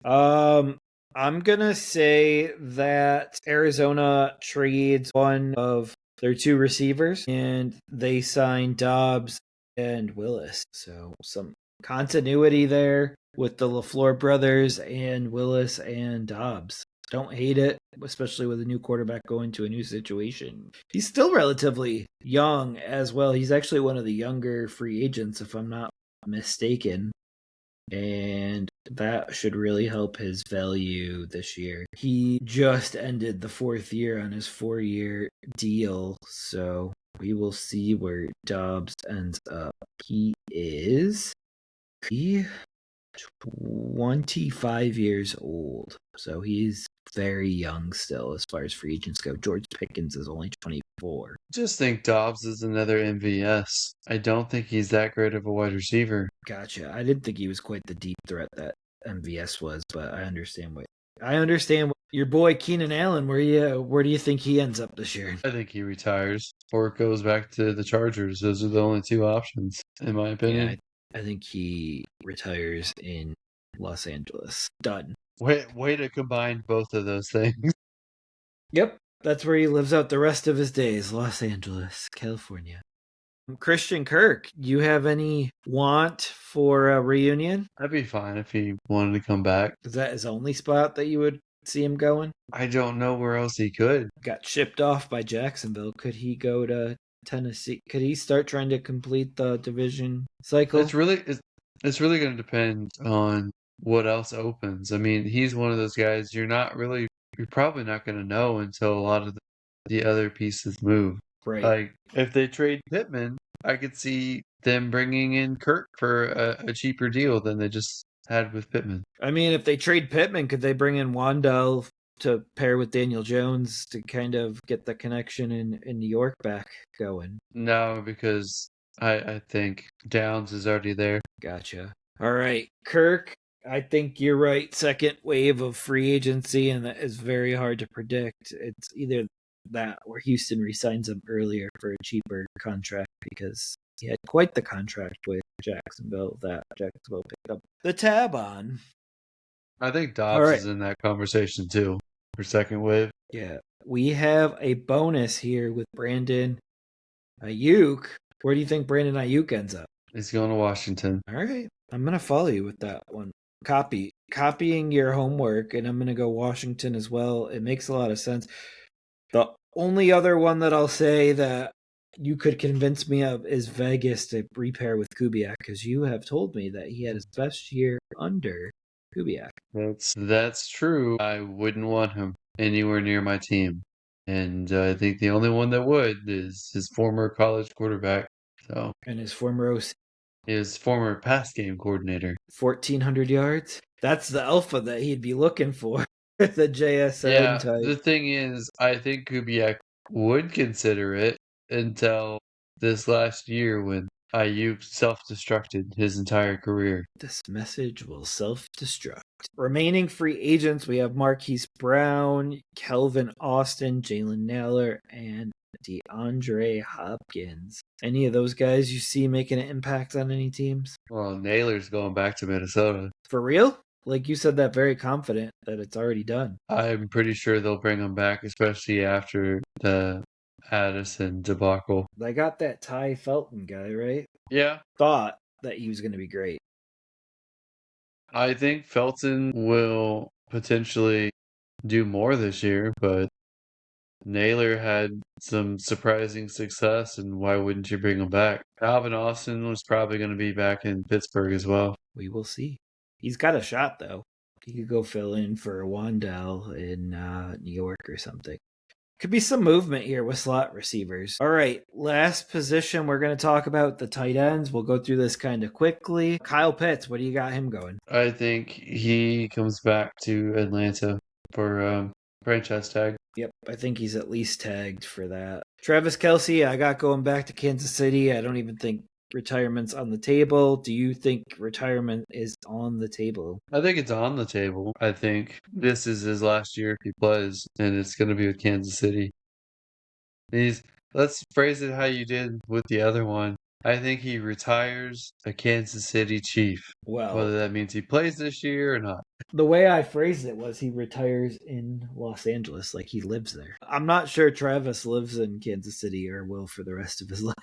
I'm gonna say that Arizona trades one of their two receivers and they sign Dobbs and Willis. So some continuity there with the LaFleur brothers and Willis and Dobbs. Don't hate it, especially with a new quarterback going to a new situation. He's still relatively young as well. He's actually one of the younger free agents, if I'm not mistaken. And that should really help his value this year. He just ended the fourth year on his 4-year deal, so we will see where Dobbs ends up. He is 25 years old, so he's very young still as far as free agents go. George Pickens is only 24. Just think Dobbs is another MVS. I don't think he's that great of a wide receiver. Gotcha. I didn't think he was quite the deep threat that MVS was, but I understand what your boy Keenan Allen. Where do you think he ends up this year? I think he retires or goes back to the Chargers. Those are the only two options, in my opinion. Yeah, I think he retires in Los Angeles. Done. Way to combine both of those things. Yep, that's where he lives out the rest of his days. Los Angeles, California. Christian Kirk, you have any want for a reunion? That'd be fine if he wanted to come back. Is that his only spot that you would see him going? I don't know where else he could. Got shipped off by Jacksonville. Could he go to Tennessee? Could he start trying to complete the division cycle? It's It's really going to depend on what else opens. I mean, he's one of those guys you're probably not going to know until a lot of the other pieces move. Right. Like, if they trade Pittman, I could see them bringing in Kirk for a cheaper deal than they just had with Pittman. I mean, if they trade Pittman, could they bring in Wandell to pair with Daniel Jones to kind of get the connection in New York back going? No, because I think Downs is already there. Gotcha. All right, Kirk. I think you're right. Second wave of free agency, and that is very hard to predict. It's either that or Houston resigns him earlier for a cheaper contract because he had quite the contract with Jacksonville that Jacksonville picked up the tab on. I think All Dobbs right. is in that conversation too for second wave. Yeah. We have a bonus here with Brandon Ayuk. Where do you think Brandon Ayuk ends up? He's going to Washington. All right. I'm going to follow you with that one. Copying your homework, and I'm going to go Washington as well. It makes a lot of sense. The only other one that I'll say that you could convince me of is Vegas to repair with Kubiak, because you have told me that he had his best year under Kubiak. That's true. I wouldn't want him anywhere near my team. And I think the only one that would is his former college quarterback. So And his former his former pass game coordinator. 1,400 yards. That's the alpha that he'd be looking for. The JSN Yeah, type. the thing is, I think Kubiak would consider it until this last year when Ayuk self-destructed his entire career. This message will self-destruct. Remaining free agents, we have Marquise Brown, Kelvin Austin, Jalen Naylor, and DeAndre Hopkins. Any of those guys you see making an impact on any teams? Well, Naylor's going back to Minnesota. For real? Like you said that very confident that it's already done. I'm pretty sure they'll bring him back, especially after the Addison debacle. They got that Ty Felton guy, right? Yeah, Thought that he was going to be great. I think Felton will potentially do more this year, but Naylor had some surprising success, and why wouldn't you bring him back? Calvin Austin was probably going to be back in Pittsburgh as well. We will see. He's got a shot, though. He could go fill in for Wandell in New York or something. Could be some movement here with slot receivers. All right, last position we're going to talk about the tight ends. We'll go through this kind of quickly. Kyle Pitts, what do you got him going? I think he comes back to Atlanta for franchise tag. Yep, I think he's at least tagged for that. Travis Kelce, I got going back to Kansas City. I don't even think retirement's on the table. Do you think retirement is on the table? I think it's on the table. I think this is his last year if he plays, and it's going to be with Kansas City. Let's phrase it how you did with the other one. I think he retires a Kansas City Chief, Well, whether that means he plays this year or not. the way I phrased it was he retires in Los Angeles, like he lives there. I'm not sure Travis lives in Kansas City or will for the rest of his life.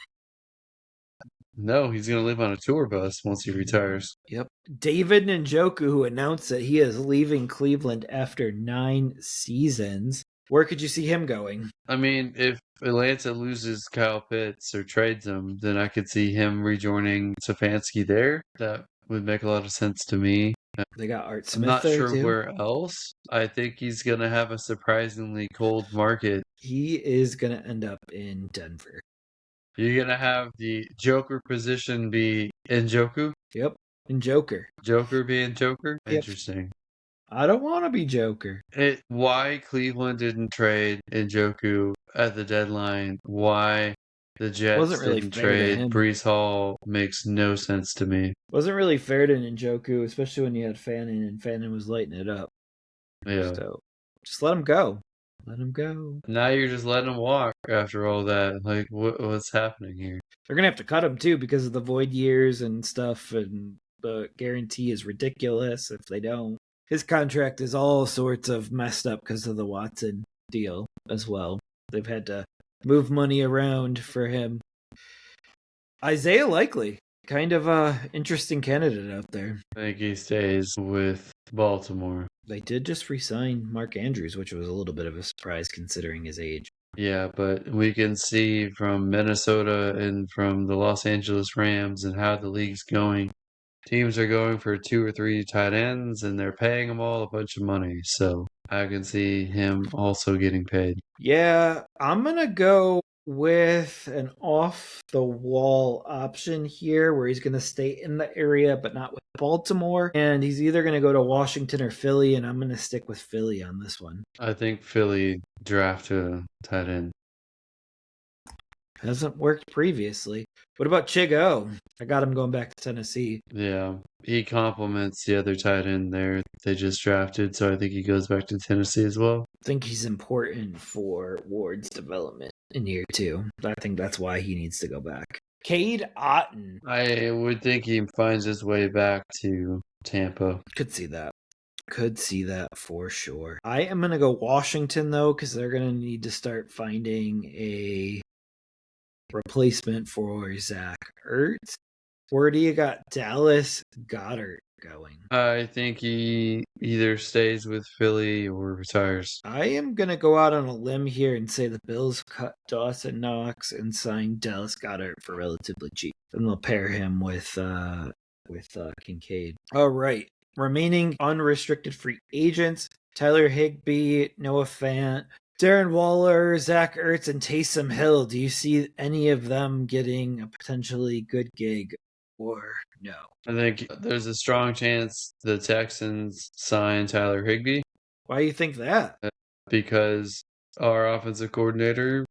No, he's going to live on a tour bus once he retires. Yep. David Njoku, who announced that he is leaving Cleveland after 9 seasons. Where could you see him going? I mean, if Atlanta loses Kyle Pitts or trades him, then I could see him rejoining Stefanski there. That would make a lot of sense to me. They got Art I'm Smith not there sure too. where else. I think he's going to have a surprisingly cold market. He is going to end up in Denver. You're going to have the Joker position be Njoku? Yep. And Joker. Joker being Joker? Yep. Interesting. I don't want to be Joker. Why Cleveland didn't trade Njoku at the deadline, why the Jets Wasn't really didn't fair to trade him. Brees Hall makes no sense to me. Wasn't really fair to Njoku, especially when you had Fannin and Fannin was lighting it up. Yeah. So just let him go. Let him go. Now you're just letting him walk after all that. Like, what's happening here? They're going to have to cut him too because of the void years and stuff, and the guarantee is ridiculous if they don't. His contract is all sorts of messed up because of the Watson deal as well. They've had to move money around for him. Isaiah Likely, kind of a interesting candidate out there. I think he stays with Baltimore. They did just re-sign Mark Andrews, which was a little bit of a surprise considering his age. Yeah, but we can see from Minnesota and from the Los Angeles Rams and how the league's going. teams are going for 2 or 3 tight ends, and they're paying them all a bunch of money. So I can see him also getting paid. Yeah, I'm going to go with an off the wall option here where he's going to stay in the area but not with Baltimore. And he's either going to go to Washington or Philly, and I'm going to stick with Philly on this one. I think Philly drafted a tight end. Hasn't worked previously. What about Chigo? I got him going back to Tennessee. Yeah, he complements the other tight end there they just drafted, so I think he goes back to Tennessee as well. I think he's important for Ward's development in year 2. I think that's why he needs to go back. Cade Otton. I would think he finds his way back to Tampa. Could see that. Could see that for sure. I am going to go Washington, though, because they're going to need to start finding a replacement for Zach Ertz. Where do you got Dallas Goddard going? I think he either stays with Philly or retires. I am going to go out on a limb here and say the Bills cut Dawson Knox and sign Dallas Goddard for relatively cheap. And they'll pair him with Kincaid. All right. Remaining unrestricted free agents: Tyler Higbee, Noah Fant, Darren Waller, Zach Ertz, and Taysom Hill. Do you see any of them getting a potentially good gig or no? I think there's a strong chance the Texans sign Tyler Higbee. Why do you think that? Because our offensive coordinator,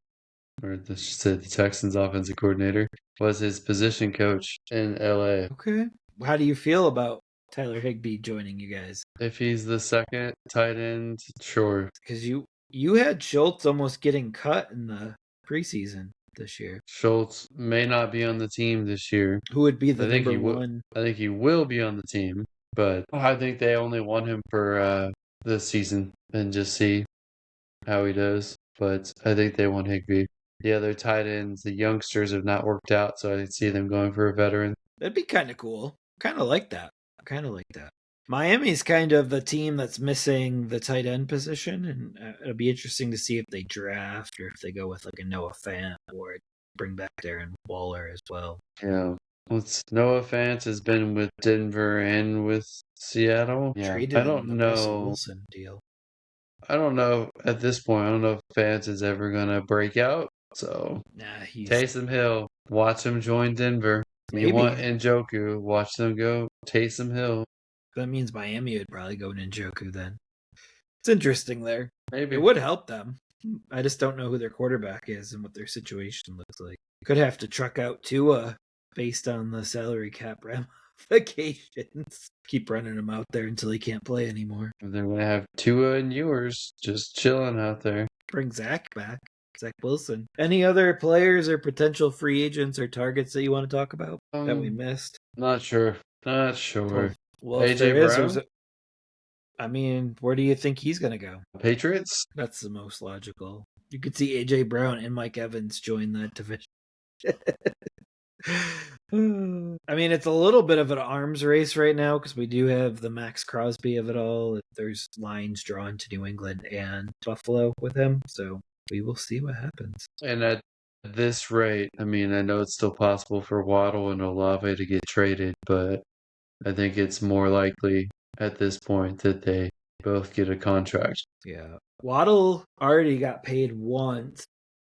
or the Texans offensive coordinator, was his position coach in LA. Okay. How do you feel about Tyler Higbee joining you guys? If he's the second tight end, sure. Because you had Schultz almost getting cut in the preseason this year. Schultz may not be on the team this year. Who would be the I think number he will. one? I think he will be on the team, but I think they only want him for this season and just see how he does. But I think they want Higbee. The other tight ends, the youngsters, have not worked out, so I see them going for a veteran. That'd be kind of cool. Kind of like that. Kind of like that. Miami's kind of the team that's missing the tight end position, and it'll be interesting to see if they draft or if they go with like a Noah Fant or bring back Darren Waller as well. Yeah. Noah Fant has been with Denver and with Seattle. Yeah. Traded I don't in the Russell know. Wilson deal. I don't know at this point. I don't know if Fant is ever gonna break out. So Nah, he's Taysom Hill, watch him join Denver. You want maybe. Njoku, watch them go Taysom Hill. That means Miami would probably go Njoku then. It's interesting there. Maybe. It would help them. I just don't know who their quarterback is and what their situation looks like. Could have to truck out Tua based on the salary cap ramifications. Keep running him out there until he can't play anymore. They're gonna have Tua and Ewers just chilling out there. Bring Zach back. Zach Wilson. Any other players or potential free agents or targets that you want to talk about that we missed? Not sure. Not sure. Well, if AJ there is, Brown? I mean, where do you think he's going to go? Patriots? That's the most logical. You could see AJ Brown and Mike Evans join that division. I mean, it's a little bit of an arms race right now because we do have the Max Crosby of it all. There's lines drawn to New England and Buffalo with him, so we will see what happens. And at this rate, I mean, I know it's still possible for Waddle and Olave to get traded, but I think it's more likely at this point that they both get a contract. Yeah. Waddle already got paid once,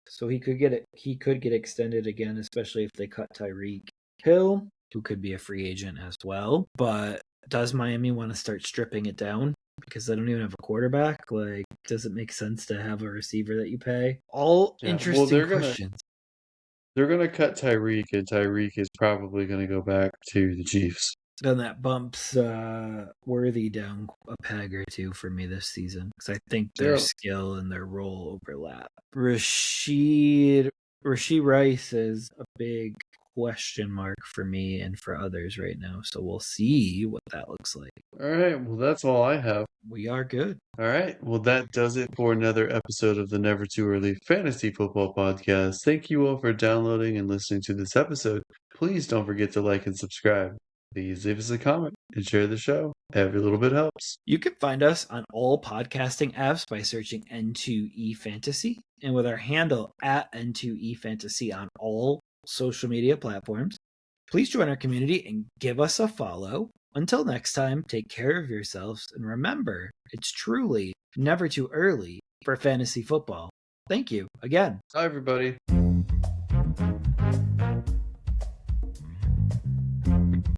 so he could get extended again, especially if they cut Tyreek Hill, who could be a free agent as well. But does Miami want to start stripping it down? Because they don't even have a quarterback. Like, does it make sense to have a receiver that you pay? All interesting questions. They're gonna cut Tyreek, and Tyreek is probably gonna go back to the Chiefs. Then that bumps Worthy down a peg or two for me this season because I think their skill and their role overlap. Rasheed Rice is a big question mark for me and for others right now, so we'll see what that looks like. All right, well, that's all I have. We are good. All right, well, that does it for another episode of the Never Too Early Fantasy Football Podcast. Thank you all for downloading and listening to this episode. Please don't forget to like and subscribe. Please leave us a comment and share the show. Every little bit helps. You can find us on all podcasting apps by searching N2E Fantasy and with our handle at N2E Fantasy on all social media platforms. Please join our community and give us a follow. Until next time, take care of yourselves and remember, it's truly never too early for fantasy football. Thank you again. Bye, everybody.